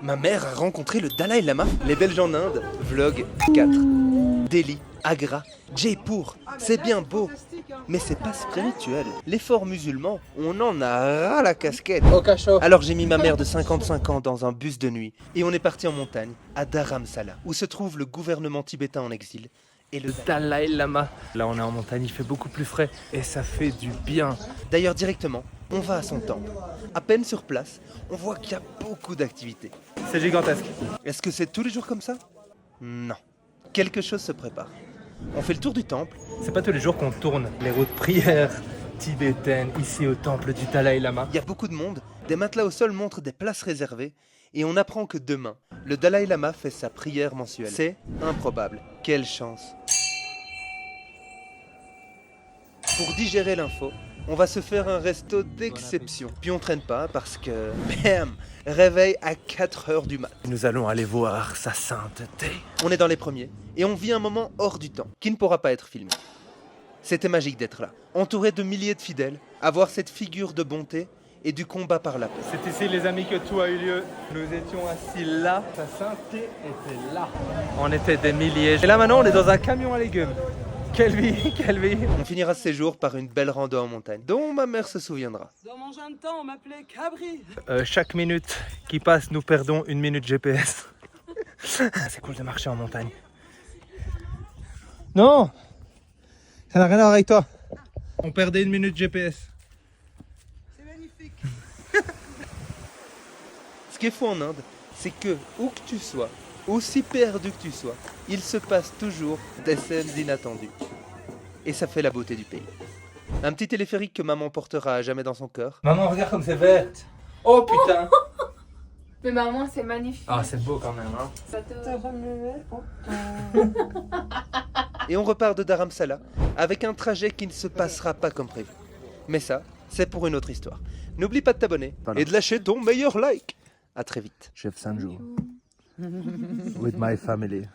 Ma mère a rencontré le Dalai Lama. Les Belges en Inde, vlog 4. Delhi, Agra, Jaipur, c'est bien beau, mais c'est pas spirituel. L'effort musulman, on en a ras la casquette. Au cachot. Alors j'ai mis ma mère de 55 ans dans un bus de nuit et on est parti en montagne, à Dharamsala, où se trouve le gouvernement tibétain en exil. Et le Dalai Lama. Là on est en montagne, il fait beaucoup plus frais et ça fait du bien. D'ailleurs directement, on va à son temple. À peine sur place, on voit qu'il y a beaucoup d'activités. C'est gigantesque. Est-ce que c'est tous les jours comme ça? Non. Quelque chose se prépare. On fait le tour du temple. C'est pas tous les jours qu'on tourne les routes prières tibétaines ici au temple du Dalai Lama. Il y a beaucoup de monde. Des matelas au sol montrent des places réservées. Et on apprend que demain, le Dalai Lama fait sa prière mensuelle. C'est improbable. Quelle chance. Pour digérer l'info, on va se faire un resto d'exception. Puis on traîne pas parce que, bam, réveil à 4h du mat. Nous allons aller voir sa sainteté. On est dans les premiers et on vit un moment hors du temps qui ne pourra pas être filmé. C'était magique d'être là, entouré de milliers de fidèles, à voir cette figure de bonté et du combat par la paix. C'est ici les amis que tout a eu lieu. Nous étions assis là, sa sainteté était là. On était des milliers. Et là maintenant on est dans un camion à légumes. Quelle vie, quelle vie. On finira ce séjour par une belle rando en montagne, dont ma mère se souviendra. Dans mon jeune temps, on m'appelait Cabri. Chaque minute qui passe, nous perdons une minute GPS. C'est cool de marcher en montagne. Non, ça n'a rien à voir avec toi. On perdait une minute GPS. C'est magnifique. Ce qui est fou en Inde, c'est que, où que tu sois, aussi perdu que tu sois, il se passe toujours des scènes inattendues. Et ça fait la beauté du pays. Un petit téléphérique que maman portera à jamais dans son cœur. Maman, regarde comme c'est verte. Oh putain. Mais maman, c'est magnifique. Ah, c'est beau quand même, hein. Ça te... Et on repart de Dharamsala avec un trajet qui ne se passera pas comme prévu. Mais ça, c'est pour une autre histoire. N'oublie pas de t'abonner et de lâcher ton meilleur like. À très vite. Chef Sanju. With my family.